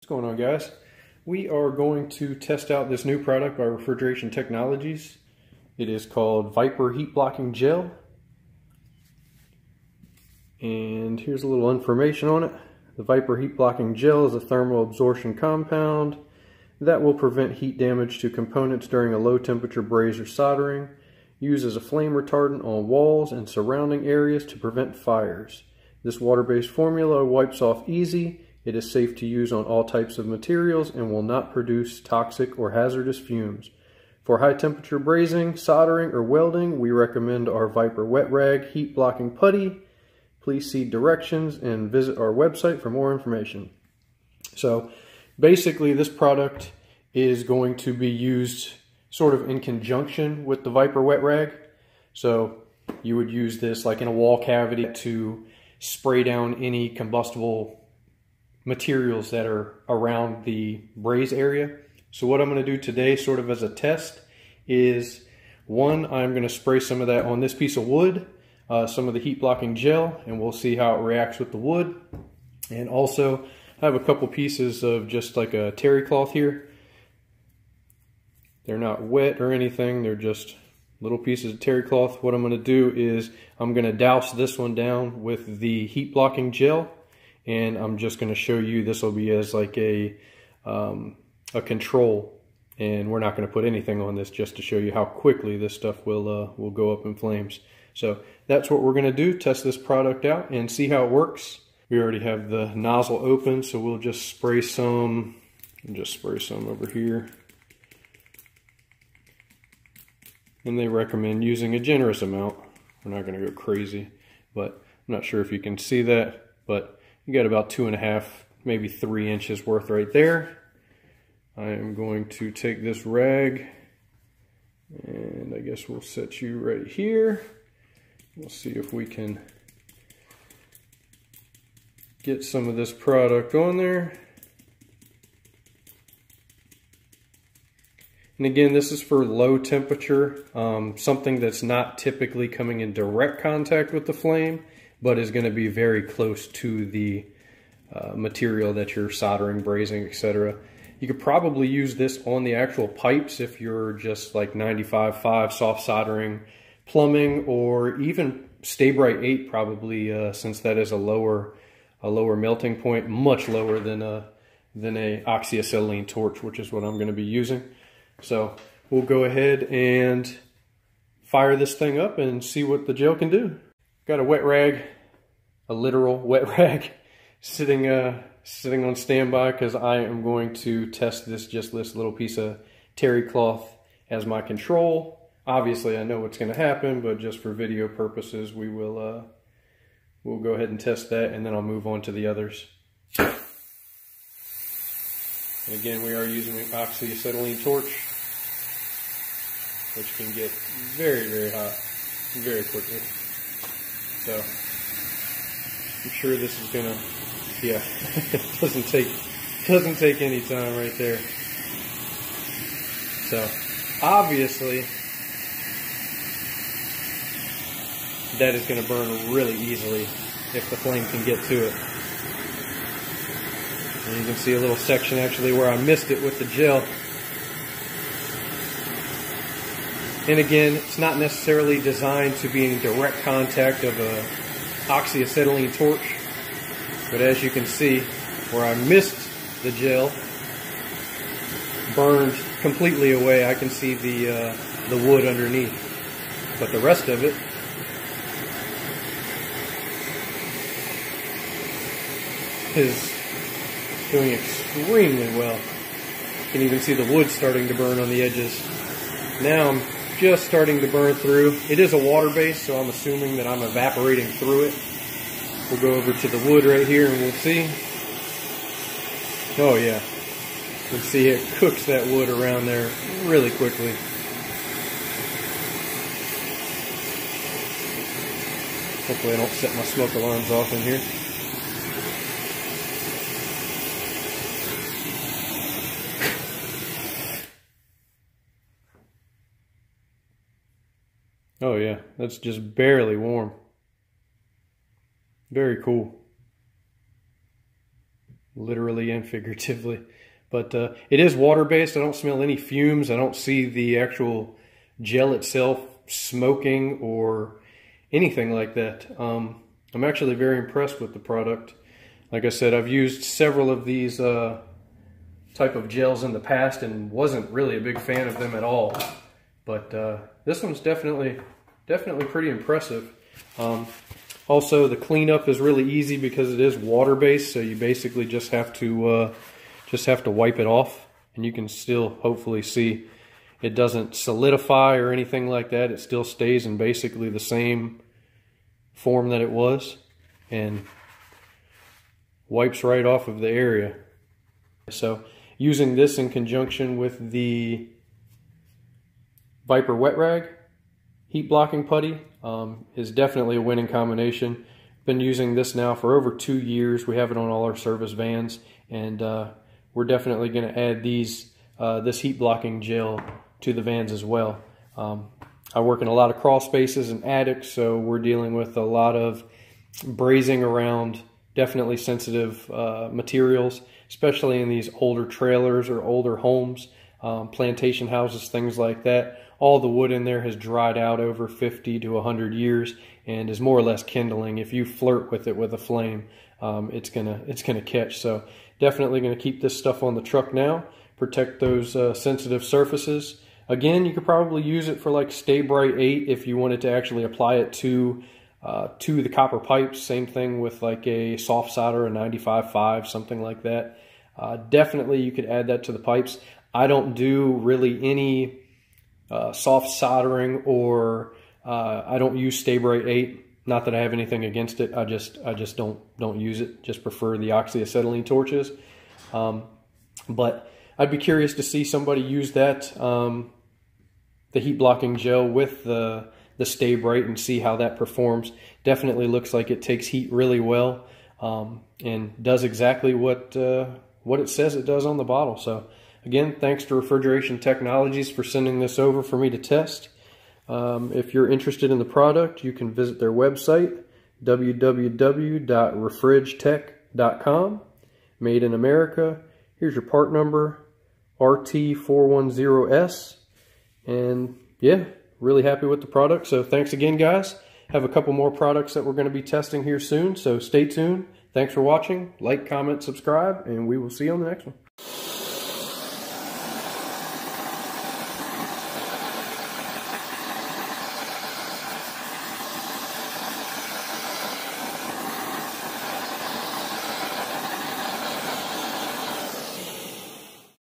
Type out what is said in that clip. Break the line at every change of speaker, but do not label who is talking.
What's going on, guys? We are going to test out this new product by Refrigeration Technologies. It is called Viper Heat Blocking Gel. And here's a little information on it. The Viper Heat Blocking Gel is a thermal absorption compound that will prevent heat damage to components during a low temperature braze or soldering. Used as a flame retardant on walls and surrounding areas to prevent fires. This water-based formula wipes off easy. It is safe to use on all types of materials and will not produce toxic or hazardous fumes. For high temperature brazing, soldering, or welding, we recommend our Viper Wet Rag Heat Blocking Putty. Please see directions and visit our website for more information. So basically this product is going to be used sort of in conjunction with the Viper Wet Rag. So you would use this like in a wall cavity to spray down any combustible materials that are around the braze area. So what I'm going to do today, sort of as a test, is one, I'm going to spray some of that on this piece of wood, some of the heat blocking gel, and we'll see how it reacts with the wood. And also I have a couple pieces of just like a terry cloth here. They're not wet or anything, they're just little pieces of terry cloth. What I'm going to do is I'm going to douse this one down with the heat blocking gel, and I'm just going to show you this will be as like a control, and we're not going to put anything on this, just to show you how quickly this stuff will go up in flames. So that's what we're going to do, test this product out and see how it works. We already have the nozzle open, so we'll just spray some. Over here. And they recommend using a generous amount. We're not going to go crazy, but I'm not sure if you can see that, but you got about 2.5, maybe 3 inches worth right there. I am going to take this rag, and I guess we'll set you right here. We'll see if we can get some of this product on there. And again, this is for low temperature, something that's not typically coming in direct contact with the flame, but is going to be very close to the material that you're soldering, brazing, etc. You could probably use this on the actual pipes if you're just like 95.5 soft soldering plumbing, or even Stay-Brite 8 probably, since that is a lower melting point, much lower than a oxyacetylene torch, which is what I'm going to be using. So we'll go ahead and fire this thing up and see what the gel can do. Got a wet rag, a literal wet rag, sitting on standby because I am going to test this little piece of terry cloth as my control. Obviously I know what's going to happen, but just for video purposes we will we'll go ahead and test that, and then I'll move on to the others. And again, we are using an oxyacetylene torch, which can get very, very hot very quickly. So I'm sure this is gonna, yeah, it doesn't take any time right there. So obviously that is gonna burn really easily if the flame can get to it. And you can see a little section actually where I missed it with the gel. And again, it's not necessarily designed to be in direct contact of a oxyacetylene torch. But as you can see, where I missed the gel, burned completely away. I can see the wood underneath. But the rest of it is doing extremely well. You can even see the wood starting to burn on the edges. Now I'm just starting to burn through. It is a water base, so I'm assuming that I'm evaporating through it. We'll go over to the wood right here and we'll see. Oh yeah, you can see it cooks that wood around there really quickly. Hopefully I don't set my smoke alarms off in here. Oh yeah, that's just barely warm. Very cool. literally and figuratively. But it is water-based. I don't smell any fumes. I don't see the actual gel itself smoking or anything like that. I'm actually very impressed with the product. Like I said, I've used several of these type of gels in the past and wasn't really a big fan of them at all. But this one's definitely pretty impressive. Also, the cleanup is really easy because it is water-based, so you basically just have to wipe it off, and you can still hopefully see it doesn't solidify or anything like that. It still stays in basically the same form that it was and wipes right off of the area. So using this in conjunction with the Viper wet rag heat blocking putty is definitely a winning combination. Been using this now for over 2 years. We have it on all our service vans, and we're definitely going to add this heat blocking gel to the vans as well. I work in a lot of crawl spaces and attics, so we're dealing with a lot of brazing around definitely sensitive materials, especially in these older trailers or older homes, plantation houses, things like that. All the wood in there has dried out over 50 to 100 years and is more or less kindling. If you flirt with it with a flame, it's gonna catch. So definitely gonna keep this stuff on the truck now, protect those sensitive surfaces. Again, you could probably use it for like Stay Bright 8 if you wanted to actually apply it to the copper pipes. Same thing with like a soft solder, a 95.5, something like that. Definitely you could add that to the pipes. I don't do really any soft soldering, or I don't use Stay Bright 8. Not that I have anything against it. I just don't use it. Just prefer the oxyacetylene torches. But I'd be curious to see somebody use that, the heat blocking gel with the Stay Bright, and see how that performs. Definitely looks like it takes heat really well, and does exactly what it says it does on the bottle. So again, thanks to Refrigeration Technologies for sending this over for me to test. If you're interested in the product, you can visit their website, www.refrigetech.com. Made in America. Here's your part number, RT410S. And yeah, really happy with the product. So thanks again, guys. Have a couple more products that we're going to be testing here soon, so stay tuned. Thanks for watching. Like, comment, subscribe, and we will see you on the next one.